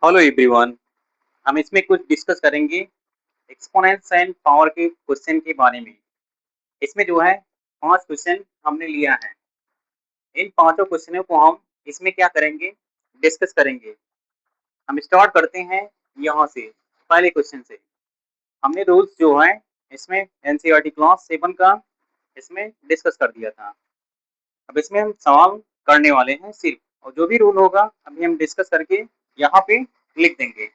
Hello everyone. हम इसमें कुछ डिस्कस करेंगे एक्सपोनेंट्स एंड पावर के क्वेश्चन के बारे में। इसमें जो है 5 क्वेश्चन हमने लिया है। इन पांचों क्वेश्चनों को हम इसमें क्या करेंगे, डिस्कस करेंगे। हम स्टार्ट करते हैं यहाँ से, पहले क्वेश्चन से। हमने रूल्स जो है इसमें एनसीईआरटी क्लास 7 का इसमें डिस्कस कर दिया था। अब इसमें हम सवाल करने वाले हैं सिर्फ, और जो भी रूल होगा अभी हम डिस्कस करके यहाँ पे लिख देंगे।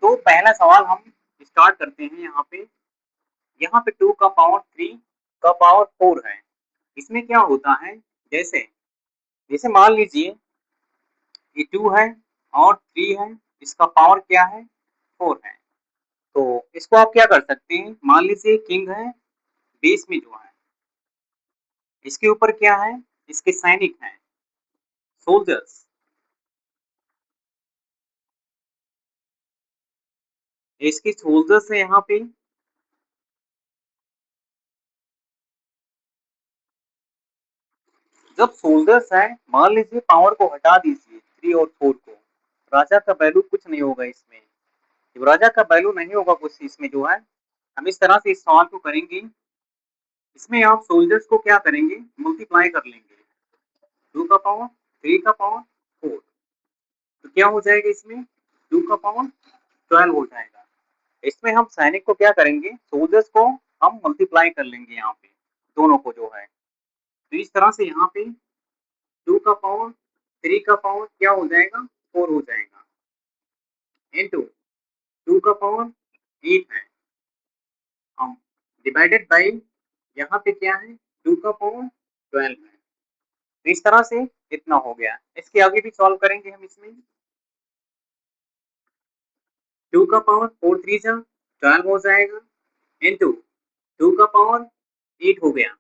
तो पहला सवाल हम स्टार्ट करते हैं यहाँ पे 2 का पावर 3 का पावर 4 है। इसमें क्या होता है, जैसे जैसे मान लीजिए ये 2 है और 3 है, इसका पावर क्या है, 4 है। तो इसको आप क्या कर सकते हैं, मान लीजिए किंग है, बेस में जो है इसके ऊपर क्या है, इसके सैनिक हैं, सोल्जर्स। इसके सोल्जर्स है यहाँ पे। जब सोल्जर्स है, मान लीजिए पावर को हटा दीजिए 3 और 4 को, राजा का वैल्यू कुछ नहीं होगा इसमें। जब राजा का वैल्यू नहीं होगा कुछ इसमें जो है, हम इस तरह से इस सवाल को करेंगे। इसमें आप सोल्जर्स को क्या करेंगे, मल्टीप्लाई कर लेंगे। 2 का पावर 3 का पावर 4, तो क्या हो जाएगा इसमें, 2 का पावर 12 हो जाएगा। इसमें हम सैनिक को क्या करेंगे, सोल्जर्स को हम मल्टीप्लाई कर लेंगे यहाँ पे, दोनों को जो है। तो इस तरह से यहाँ पे 2 का पावर 3 का पावर क्या हो जाएगा, 4 हो जाएगा, इंटू 2 का पावर 8 है, हम डिवाइडेड बाई यहाँ पे क्या है, 2 का पावर 12 है। तो इस तरह से इतना हो गया। इसके आगे भी सॉल्व करेंगे हम इसमें। 2 का पावर 4 3 12 हो जाएगा, इंटू 2 का पावर 8 हो गया।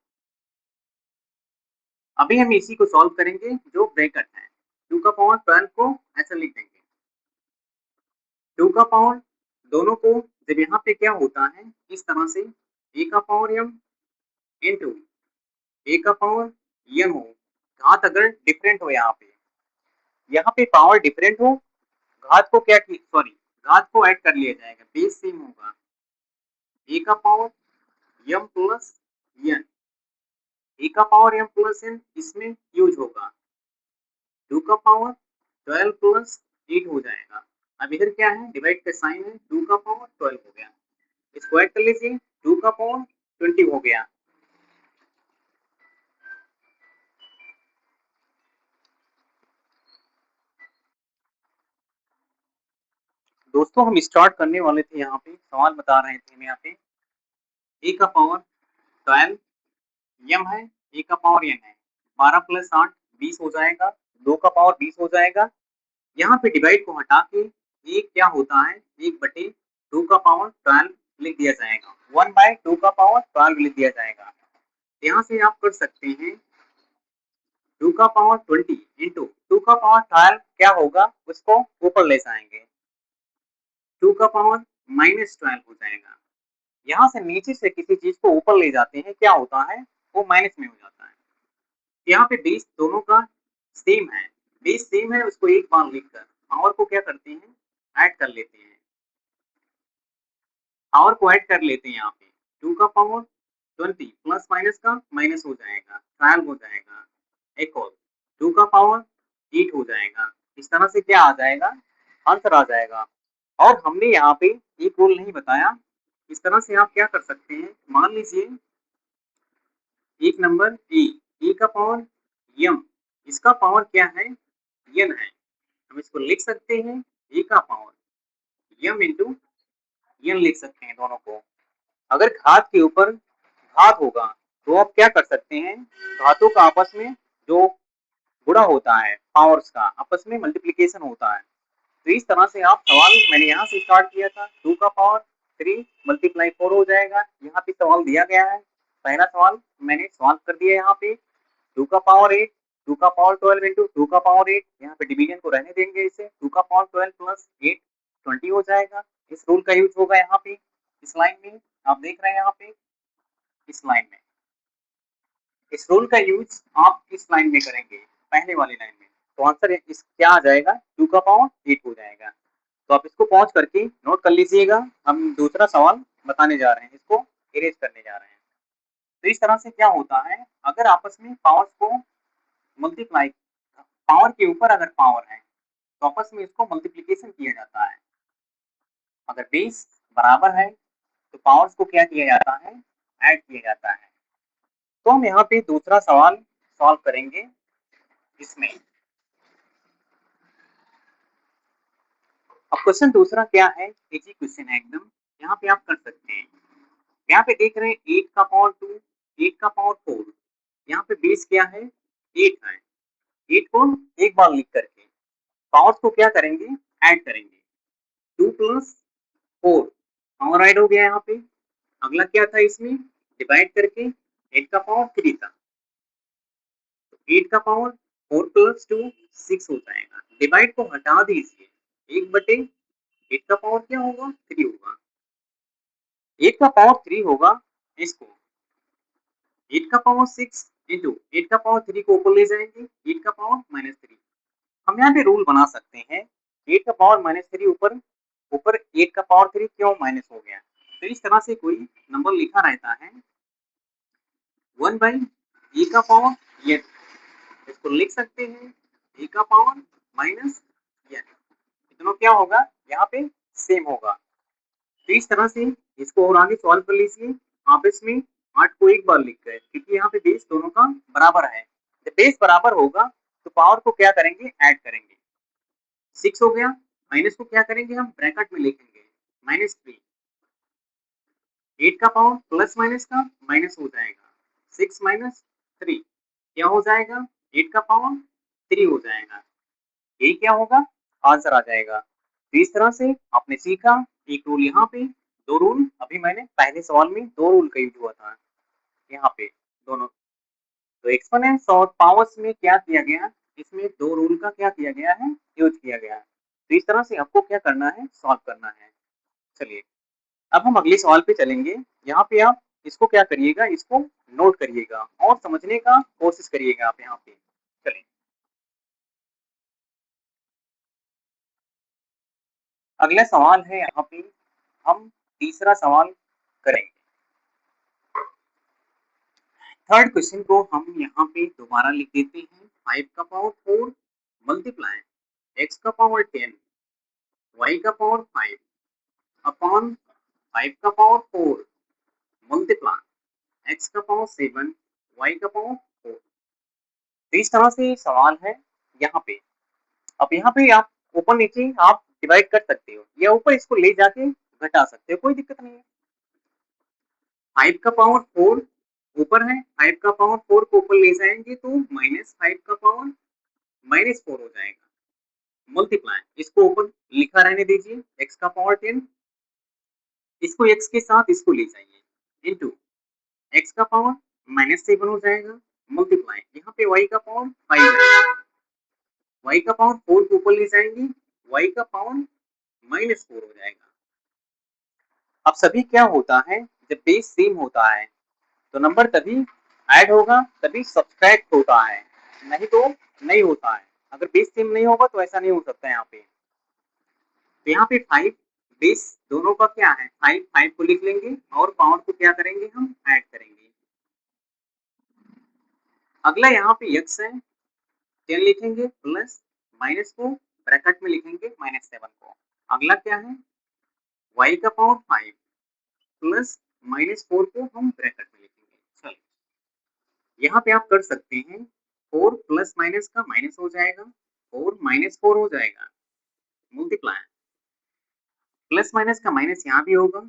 अभी हम इसी को सॉल्व करेंगे जो ब्रैकेट है, 2 का पावर 12 को ऐसा लिख देंगे। 2 का पावर दोनों को जब यहाँ पे क्या होता है, इस तरह से a का पावर m इंटू a का पावर m हो। घात अगर डिफरेंट हो, यहाँ पे पावर डिफरेंट हो, घात को क्या, सॉरी, घात को ऐड कर लिया जाएगा, बेस सेम होगा। a का power m plus n, a का पावर m प्लस n इसमें यूज होगा। 2 का पावर 12 प्लस 8 हो जाएगा। अब इधर क्या है, डिवाइड का साइन है, 2 का पावर 12 हो गया। इसको ऐड कर लीजिए, 2 का पावर 20 हो गया। दोस्तों हम स्टार्ट करने वाले थे, यहाँ पे सवाल बता रहे थे हम यहाँ पे। a का पावर 12 m है, a का पावर n है, 12 प्लस 8 20 हो जाएगा, 2 का पावर 20 हो जाएगा। यहाँ पे डिवाइड को हटा के एक क्या होता है, 1/2 का पावर 12 लिख दिया जाएगा, 1/2 का पावर 12 लिख दिया जाएगा। यहाँ से आप कर सकते हैं 2 का पावर 20 इंटू 2 का पावर 12 क्या होगा, उसको ऊपर ले जाएंगे, 2 का पावर -12 हो जाएगा। यहाँ से नीचे से किसी चीज को ऊपर ले जाते हैं, क्या होता है, वो माइनस में हो जाता है। यहाँ पे बेस दोनों का सेम है, बेस सेम है, उसको एक बार लिखकर पावर को क्या करते हैं, ऐड कर लेते हैं। पावर को ऐड कर लेते हैं यहाँ पे, 2 का पावर 20 प्लस माइनस का माइनस हो जाएगा, 12 हो जाएगा, एक और 2 का पावर 8 हो जाएगा। इस तरह से क्या आ जाएगा, आंसर आ जाएगा। और हमने यहाँ पे एक रूल नहीं बताया, इस तरह से आप क्या कर सकते हैं, मान लीजिए एक नंबर a का पावर m, इसका पावर क्या है, n है। हम इसको लिख सकते हैं a का पावर m इंटू n लिख सकते हैं दोनों को। अगर घात के ऊपर घात होगा तो आप क्या कर सकते हैं, घातों का आपस में जो गुणा होता है, पावर्स का आपस में मल्टीप्लीकेशन होता है। तो इस तरह से आप सवाल, मैंने यहाँ से स्टार्ट किया था, 2 का पावर 3 मल्टीप्लाई 4 हो जाएगा। यहाँ पे सवाल दिया गया है, पहला सवाल मैंने सॉल्व कर दिया यहाँ पे। 2 का पावर 8, 2 का पावर 12 इंटू 2 का पावर 8, यहाँ पे डिवीजन को रहने देंगे इसे, 2 का पावर 12 प्लस 8 20 हो जाएगा। इस रूल का यूज होगा यहाँ पे, इस लाइन में आप देख रहे हैं, यहाँ पे इस लाइन में इस रूल का यूज आप इस लाइन में करेंगे, पहले वाली लाइन में। तो आंसर इस क्या आ जाएगा, 2 का पावर 8 हो जाएगा। तो आप इसको पॉज करके नोट कर लीजिएगा, हम दूसरा सवाल बताने जा रहे हैं, इसको इरेज करने जा रहे हैं। तो इस तरह से क्या होता है, अगर आपस में पावर्स को मल्टीप्लाई, पावर के ऊपर अगर पावर है तो आपस में इसको मल्टीप्लीकेशन किया जाता है। अगर बेस बराबर है तो पावर्स को क्या किया जाता है, ऐड किया जाता है। तो हम यहाँ पे दूसरा सवाल सॉल्व करेंगे। इसमें अब क्वेश्चन दूसरा क्या है, इजी क्वेश्चन है एकदम, यहाँ पे आप कर सकते हैं। यहाँ पे देख रहे हैं 8 का पावर 2, 8 का पावर 4, यहाँ पे बेस क्या है, 8 है। 8 को एक बार लिख करके पावर्स को क्या करेंगे, ऐड करेंगे। 2 प्लस 4 पावर ऐड हो गया यहाँ पे। अगला क्या था, इसमें डिवाइड करके 8 का पावर 3 था, तो 8 का पावर 4 प्लस 2 6 हो जाएगा। डिवाइड को हटा दीजिए, 1/8 का पावर क्या होगा, 3 होगा। 8 का पावर 3 होगा, इसको 8 का पावर 6 इंटू 8 का पावर 3 को ऊपर ले जाएंगे, 8 का पावर -3। हम यहाँ पे रूल बना सकते हैं, 8 का पावर -3 ऊपर ऊपर 8 का पावर 3 क्यों माइनस हो गया। तो इस तरह से कोई नंबर लिखा रहता है 1/e का पावर, ये इसको लिख सकते हैं e का पावर माइनस n। इतना क्या होगा, यहाँ पे सेम होगा। तो इस तरह से इसको और आगे सॉल्व कर लीजिए। आप इसमें 8 को एक बार लिख गए, क्योंकि यहाँ पे बेस दोनों का बराबर है। जब बेस बराबर होगा तो पावर को क्या करेंगे, ऐड करेंगे। 6 हो गया, माइनस को क्या करेंगे, हम ब्रैकेट में लिखेंगे -3। 8 का पावर प्लस माइनस का माइनस हो जाएगा, 6 माइनस 3 क्या हो जाएगा, 8 का पावर 3 हो जाएगा। ये क्या होगा, आंसर आ जाएगा। तो इस तरह से आपने सीखा एक रूल, यहाँ पे दो रूल, अभी मैंने पहले सवाल में दो रूल का यूज हुआ था, यहाँ पे दोनों। तो एक्सपोनेंट्स और पावर्स में क्या किया गया, इसमें दो रूल का क्या किया गया है, यूज किया गया है। तो इस तरह से आपको क्या करना है, सॉल्व करना है। चलिए अब हम अगले सवाल पे चलेंगे। यहाँ पे आप इसको क्या करिएगा, इसको नोट करिएगा और समझने का कोशिश करिएगा आप यहाँ पे। चलिए अगला सवाल है, यहाँ पे हम तीसरा सवाल करेंगे। थर्ड क्वेश्चन को हम यहाँ पे दोबारा लिख देते हैं, 5 का पावर 4 मल्टीप्लाई x का पावर 10 y का पावर 5 अपॉन 5 का पावर 4 मल्टीप्लाई x का पावर 7 y का पावर 4। तो इस तरह से सवाल है यहाँ पे। अब यहाँ पे आप ऊपर नीचे आप डिवाइड कर सकते हो, या ऊपर इसको ले जाके घटा सकते हो, कोई दिक्कत नहीं है। 5 का पावर 4 ऊपर है, 5 का पावर 4 को ऊपर ले जाएंगे तो -5 का पावर -4 हो जाएगा। मल्टीप्लाई इसको ऊपर लिखा रहने दीजिए, x का पावर 10, इसको x के साथ इसको ले जाइए इंटू x का पावर -7 हो जाएगा। मल्टीप्लाई यहाँ पे y का पावर 5 है, y का पावर 4 को ऊपर ले जाएंगे, y का पावर -4 हो जाएगा। अब सभी क्या होता है, जब बेस सेम होता है तो नंबर तभी ऐड होगा, तभी सब्सट्रैक्ट होता है, नहीं तो नहीं होता है। अगर बेस सेम नहीं होगा तो ऐसा नहीं हो सकता है यहाँ पे। तो यहाँ पे 5 बेस दोनों का क्या है, 5 को लिख लेंगे और पावर को क्या करेंगे, हम ऐड करेंगे। अगला यहाँ पे x है, 10 लिखेंगे प्लस माइनस को ब्रैकेट में लिखेंगे -7 को। अगला क्या है, y का पावर 5 प्लस -4 को हम ब्रैकेट में लिखेंगे। चलिए यहाँ पे आप कर सकते हैं, 4 प्लस माइनस का माइनस हो जाएगा, 4 -4 हो जाएगा। मल्टीप्लाई प्लस माइनस का माइनस यहाँ भी होगा,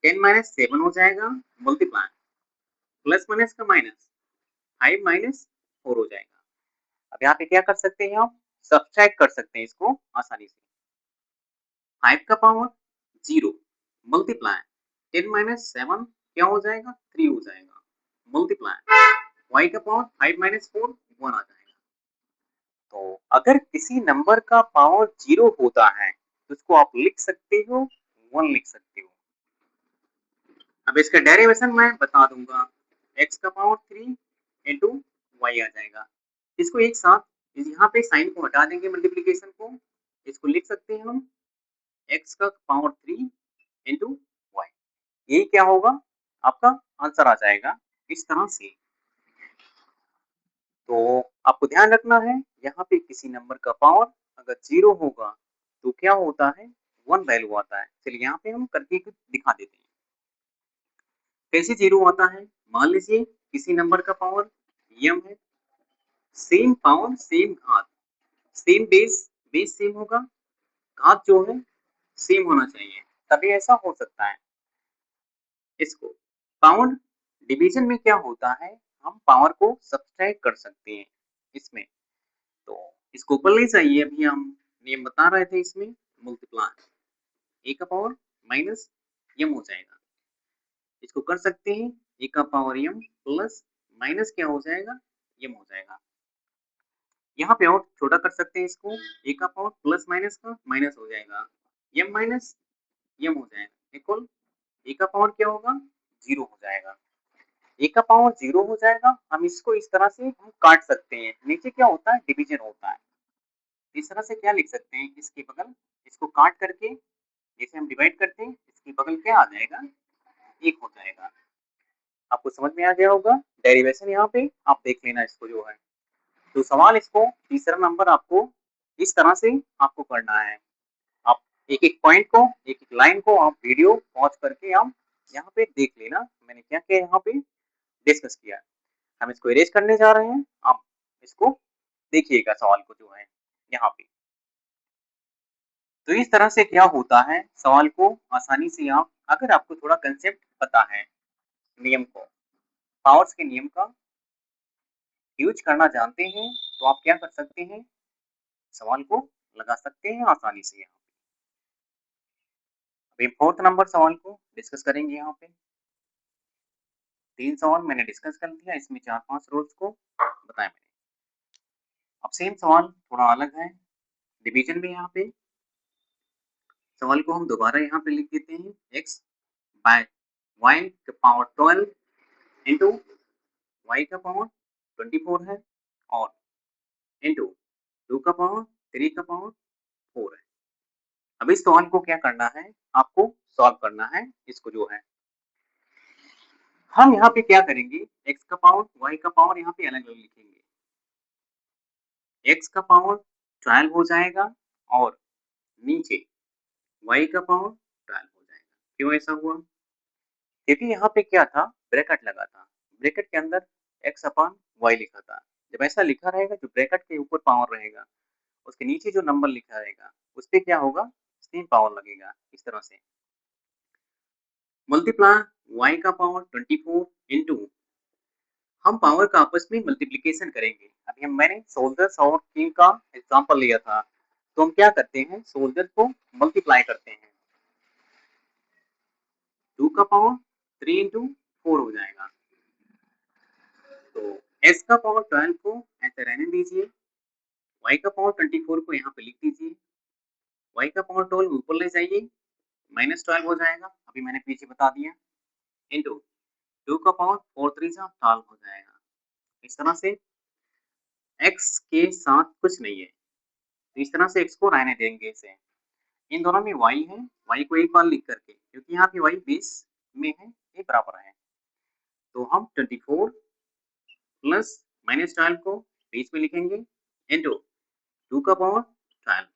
10 -7 हो जाएगा। मल्टीप्लाई प्लस माइनस का माइनस 5 -4 हो जाएगा। अब यहाँ पे क्या कर सकते हैं, आप सब्ट्रैक्ट कर सकते हैं इसको आसानी से। 5 का पावर 0 मल्टीप्लाई 10 -7 क्या हो जाएगा, 3 हो जाएगा। मल्टीप्लाई y का पावर 5 -4 1 आ जाएगा। तो अगर किसी नंबर का पावर 0 होता है तो उसको आप लिख सकते हो, 1 लिख सकते हो। अब इसका डेरिवेशन मैं बता दूंगा, x का पावर 3 इंटू वाई आ जाएगा। इसको एक साथ यहाँ पे साइन को हटा देंगे मल्टीप्लीकेशन को, इसको लिख सकते हैं हम x का पावर 3 इंटू वाई। ये क्या होगा आपका आंसर आ जाएगा इस तरह से। तो आपको ध्यान रखना है यहाँ पे किसी नंबर का पावर अगर 0 होगा तो क्या होता है 1 वैल्यू आता है। चलिए यहाँ पे हम करके दिखा देते हैं कैसे 0 आता है। मान लीजिए किसी नंबर का पावर m है, सेम पावर सेम घात, सेम बेस, बेस सेम होगा, घात जो है सेम होना चाहिए, तभी ऐसा हो सकता है। इसको पावर डिवीजन में क्या होता है, हम पावर को सब्सट्रैक्ट कर सकते हैं इसमें। तो इसको ऊपर ले जाइए, अभी हम नियम बता रहे थे इसमें मल्टीप्लाई, a का पावर माइनस m हो जाएगा। इसको कर सकते हैं a का पावर m प्लस माइनस क्या हो जाएगा m हो जाएगा। यहाँ पे और छोटा कर सकते हैं इसको, a का पावर प्लस माइनस का माइनस हो जाएगा, m माइनस m हो जाएगा इक्वल a का पावर क्या होगा 0 हो जाएगा। a का पावर 0 हो जाएगा। हम इसको इस तरह से हम काट सकते हैं, नीचे क्या होता है डिवीजन होता है। इस तरह से क्या लिख सकते हैं, इसके बगल इसको काट करके जैसे हम डिवाइड करते हैं, इसके बगल क्या आ जाएगा 1 हो जाएगा। आपको समझ में आ गया होगा डेरिवेशन, यहाँ पे आप देख लेना इसको जो है। तो सवाल इसको तीसरा नंबर आपको इस तरह से आपको करना है। आप एक एक पॉइंट को एक एक लाइन को आप वीडियो पॉज करके आप यहाँ पे देख लेना मैंने क्या क्या यहाँ पे डिस्कस किया। हम इसको इरेज करने जा रहे हैं, आप इसको देखिएगा सवाल को जो है यहाँ पे। तो इस तरह से क्या होता है, सवाल को आसानी से आप अगर आपको थोड़ा कंसेप्ट पता है, नियम को पावर्स के नियम का यूज करना जानते हैं, तो आप क्या कर सकते हैं सवाल को लगा सकते हैं आसानी से। यहाँ अभी फोर्थ नंबर सवाल को डिस्कस करेंगे। यहाँ पे 3 सवाल मैंने डिस्कस कर दिया, इसमें 4-5 रूल्स को बताया मैंने। अब सेम सवाल थोड़ा अलग है डिवीजन में। यहाँ पे सवाल को हम दोबारा यहाँ पे लिख देते हैं x बाय y का पावर 12 इंटू y का पावर 24 है और इंटू 2 का पावर 3 का पावर 4 है। अब इस सवाल को क्या करना है, आपको सॉल्व करना है इसको जो है। हम यहाँ पे क्या करेंगे, x का पावर y का पावर यहाँ पे अलग अलग लिखेंगे। x का पावर 12 हो जाएगा और नीचे y का पावर 12 हो जाएगा। क्यों ऐसा हुआ, क्योंकि यहाँ पे क्या था ब्रैकेट लगा था, ब्रैकेट के अंदर x अपान y लिखा था। जब ऐसा लिखा रहेगा जो ब्रैकेट के ऊपर पावर रहेगा उसके नीचे जो नंबर लिखा रहेगा उस पर क्या होगा सेम पावर लगेगा। इस तरह से मल्टीप्लाई y का पावर 24 इंटू हम पावर का आपस में मल्टीप्लिकेशन करेंगे। अभी मैंने सोल्जर्स और किंग का एग्जांपल लिया था, तो हम क्या करते हैं सोल्जर को मल्टीप्लाई करते हैं, 2 का पावर 3 इंटू 4 हो जाएगा। तो s का पावर 12 को ऐसे रहने दीजिए, y का पावर 24 को यहाँ पे लिख दीजिए, y का पावर 12 ऊपर ले जाइए -12 हो जाएगा, अभी मैंने पीछे बता दिया, इंटू 2 का पावर 4 3 जा 12 हो जाएगा। इस तरह से x के साथ कुछ नहीं है, तो इस तरह से x को रहने देंगे इसे। इन दोनों में y है, y को एक बार लिख करके, क्योंकि यहाँ पे y बेस में है, ये बराबर है, तो हम 24 प्लस -12 को बीच में लिखेंगे इंटू 2 का पावर 12।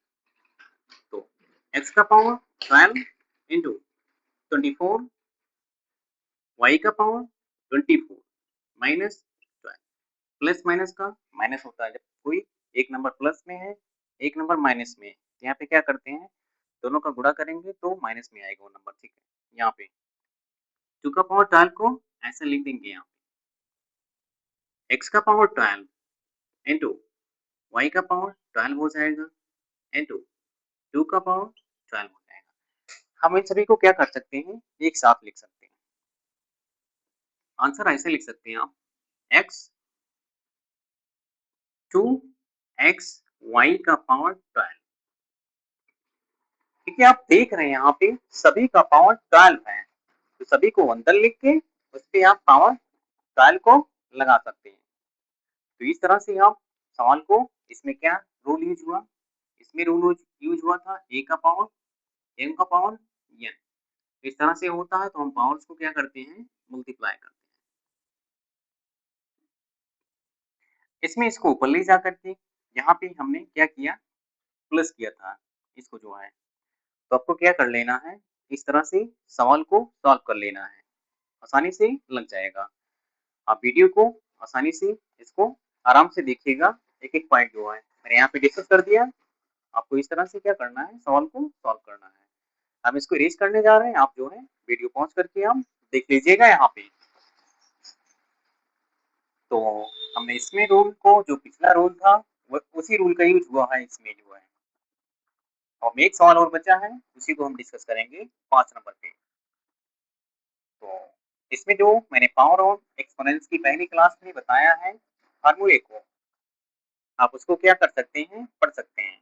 तो x का पावर 12 इंटू 24, y का पावर 24 माइनस 12। प्लस माइनस का माइनस होता है, जब कोई एक नंबर प्लस में है एक नंबर माइनस में है, तो यहाँ पे क्या करते हैं दोनों का गुणा करेंगे तो माइनस में आएगा वो नंबर। ठीक है, यहाँ पे 2 का पावर 12 को ऐसे लिख देंगे, यहाँ पे x का पावर 12 इंटू y का पावर 12 हो जाएगा इंटू 2 का पावर 12 हो जाएगा। हम इन सभी को क्या कर सकते हैं एक साथ लिख सकते हैं, आंसर ऐसे लिख सकते हैं आप x 2x y का पावर 12। ठीक है, आप देख रहे हैं यहाँ पे सभी का पावर 12 है, तो सभी को अंदर लिख के उस पर आप पावर 12 को लगा सकते हैं। तो इस तरह से आप सवाल को इसमें क्या रूल यूज हुआ, इसमें रूल यूज हुआ था ए का पावर एम का पावर एन। इस तरह से होता है तो हम पावर्स को क्या करते हैं, मल्टीप्लाई करते हैं। इसमें इसको ऊपर ले जा करके यहाँ पे हमने क्या किया, प्लस किया था इसको जो है, तो आपको क्या कर लेना है, इस तरह से सवाल को सॉल्व कर लेना है, आसानी से लग जाएगा। आप वीडियो को आसानी से इसको आराम से देखिएगा, एक एक पॉइंट जो है मैंने यहाँ पे डिस्कस कर दिया। आपको इस तरह से क्या करना है, सवाल को सॉल्व करना है। हम इसको इरेज करने जा रहे हैं, आप जो है वीडियो पॉज करके हम देख लीजिएगा यहाँ पे। तो हमने इसमें रूल को, जो पिछला रूल था वो उसी रूल का यूज हुआ है इसमें जो है। और में एक सवाल और बचा है, उसी को हम डिस्कस करेंगे 5 नंबर पे। तो इसमें जो मैंने पावर और एक्सपोनेंस की पहली क्लास में बताया है फार्मूले को, आप उसको क्या कर सकते हैं, पढ़ सकते हैं।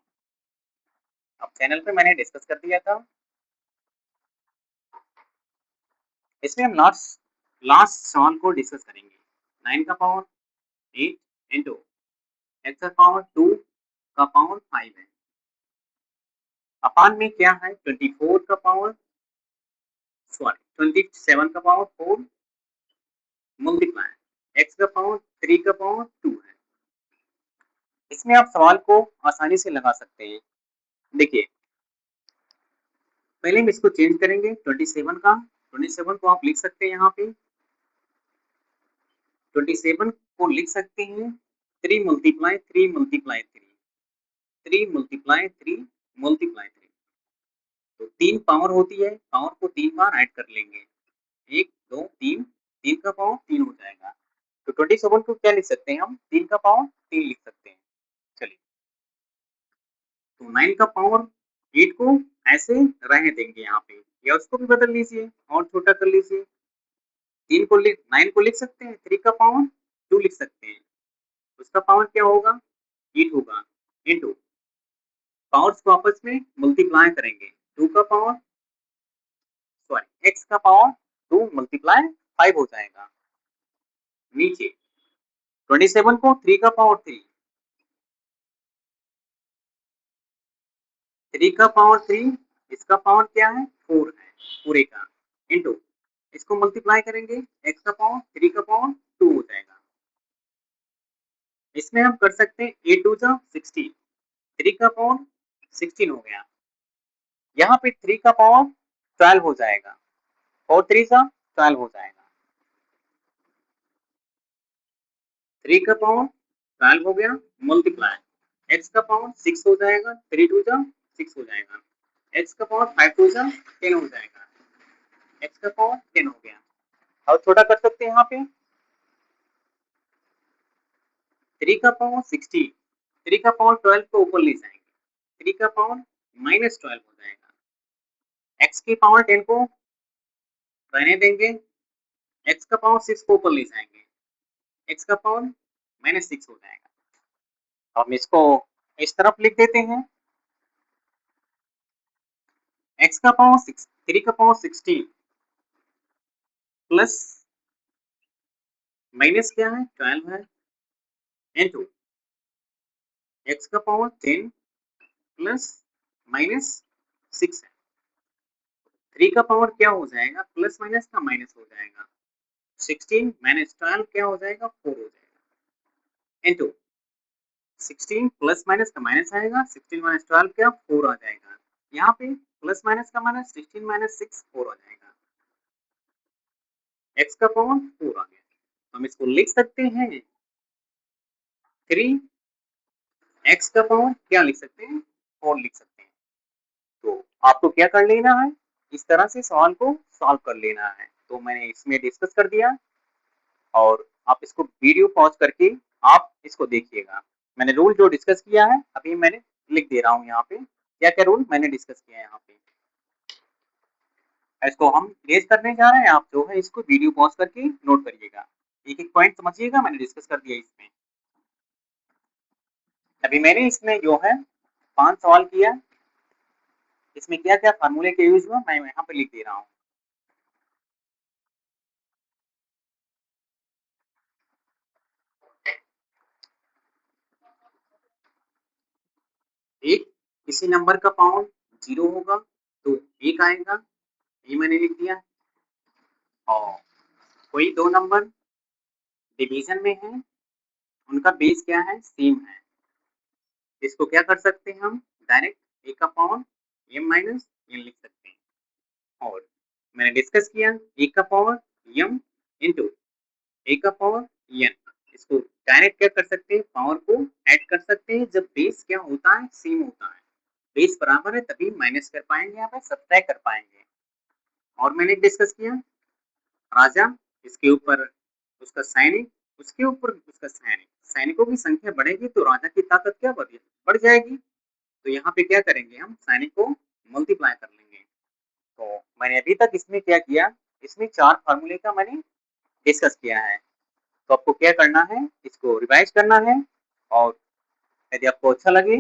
अब चैनल पे मैंने डिस्कस कर दिया था। इसमें हम लास्ट लास्ट सवाल को डिस्कस करेंगे। 9 का पावर 8 इंटू एक्स का पावर 2 का पावर 5 है, अपान में क्या है 24 का पावर, सॉरी 27 का पावर 4 मल्टीप्लाई एक्स का पावर 3 का पावर 2 है। इसमें आप सवाल को आसानी से लगा सकते हैं। देखिए पहले हम इसको चेंज करेंगे 27 को आप लिख सकते हैं यहाँ पे 27 को लिख सकते हैं 3 मल्टीप्लाई 3 मल्टीप्लाई 3, 3 मल्टीप्लाई 3 मल्टीप्लाई 3। तो 3 पावर होती है, पावर को 3 बार ऐड कर लेंगे, 1 2 3, 3 का पावर 3 हो जाएगा। तो 27 को क्या लिख सकते हैं हम, 3 का पावर 3 लिख सकते हैं। चलिए तो 9 का पावर 8 को ऐसे रहने देंगे यहाँ पे, या उसको भी बदल लीजिए और छोटा कर लीजिए। 9 को लिख सकते हैं, 3 का पावर 2 लिख सकते हैं, उसका पावर क्या होगा 8 होगा, इंटू पावर्स को आपस में मल्टीप्लाई करेंगे, 2 का पावर सॉरी एक्स का पावर 2 मल्टीप्लाई 5 हो जाएगा। नीचे 27 को 3 का पावर 3 का पावर 3, इसका पावर क्या है 4 है पूरे का, इंटू इसको मल्टीप्लाई करेंगे, एक्स का पावर 3 का पावर 2 हो जाएगा। इसमें हम कर सकते हैं 8 टू जा 16, 3 का पावर 16 हो गया। यहाँ पे 3 का पावर 12 हो जाएगा, और 3 सा 12 हो जाएगा। 3 का पावर 12 हो गया, मल्टीप्लाई एक्स का पावर 6 हो जाएगा, 3 टू जा 6 हो जाएगा, एक्स का पावर 5 टू जा 10 हो जाएगा, एक्स का पावर 10 हो गया। और छोटा कर सकते हैं यहाँ पे 3 का पावर 16, 3 का पावर 12 को ऊपर ले जाएंगे, 3 का पावर -12 हो जाएगा, एक्स की पावर 10 को रहने देंगे, एक्स का पावर 6 को ऊपर ले जाएंगे, एक्स का पावर -6 हो जाएगा। हम इसको इस तरफ लिख देते हैं, एक्स का पावर 6, 3 का पावर 16 प्लस माइनस क्या है 12 है, इंटू एक्स का पावर 10 प्लस -6 है। 3 का पावर क्या हो जाएगा, प्लस माइनस का माइनस हो जाएगा, 16 माइनस 12 क्या हो जाएगा 4 हो जाएगा, इंटू 16 प्लस माइनस का माइनस आएगा, 16 माइनस 12 क्या 4 आ जाएगा। यहाँ पे प्लस माइनस का माइनस 16 माइनस 6 4 आ जाएगा, एक्स का पावर 4 आ गया। हम इसको लिख सकते हैं 3 एक्स का पावर क्या लिख सकते हैं 4 लिख सकते हैं। तो आपको क्या कर लेना है, इस तरह से सवाल को सॉल्व कर लेना है। तो मैंने इसमें डिस्कस कर दिया, और आप इसको वीडियो पॉज करके आप इसको देखिएगा। मैंने रूल जो डिस्कस किया है अभी मैंने लिख दे रहा हूँ यहाँ पे, क्या क्या रूल मैंने डिस्कस किया है यहाँ पे। इसको हम रेज करने जा रहे हैं, आप जो है इसको वीडियो पॉज करके नोट करिएगा, एक एक पॉइंट समझिएगा, मैंने डिस्कस कर दिया इसमें। अभी मैंने इसमें जो है 5 सवाल किया, इसमें क्या क्या फार्मूले के यूज हुआ मैं यहाँ पे लिख दे रहा हूँ। एक किसी नंबर का पावर 0 होगा तो 1 आएगा, ये मैंने लिख दिया। और कोई 2 नंबर डिवीज़न में है, उनका बेस क्या है? सेम है। इसको क्या कर सकते हैं हम? डायरेक्ट a का पावर m माइनस n लिख सकते हैं। और मैंने डिस्कस किया a का पावर m इंटू a का पावर n, इसको डायरेक्ट क्या कर सकते हैं? पावर को ऐड कर सकते हैं। जब बेस क्या होता है? सेम होता है। बेस बराबर है तभी माइनस कर पाएंगे, यहाँ पे सब्ट्रैक्ट कर पाएंगे। और मैंने डिस्कस किया राजा, इसके ऊपर उसका सैनिक, उसके ऊपर उसका सैनिक, सैनिकों की संख्या बढ़ेगी तो राजा की ताकत क्या बढ़ जाएगी। तो यहाँ पे क्या करेंगे? हम सैनिक को मल्टीप्लाई कर लेंगे। तो मैंने अभी तक इसमें क्या किया? इसमें 4 फार्मूले का मैंने डिस्कस किया है। तो आपको क्या करना है? इसको रिवाइज करना है। और यदि आपको अच्छा लगे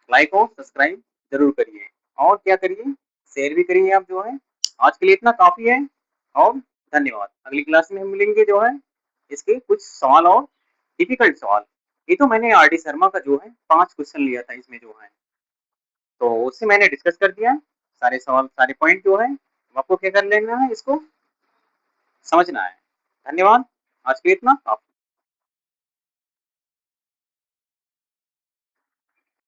लाइक और सब्सक्राइब जरूर करिए। और क्या करिए? शेयर भी करिए। आप जो है आज के लिए इतना काफी है। और धन्यवाद। अगली क्लास में हम मिलेंगे जो है इसके कुछ सवाल और डिफिकल्ट सवाल। ये तो मैंने आर डी शर्मा का जो है 5 क्वेश्चन लिया था इसमें जो है, तो उससे मैंने डिस्कस कर दिया सारे सवाल, सारे पॉइंट जो है आपको क्या कर लेना है? इसको समझना है। धन्यवाद। आज के लिए इतना काफी।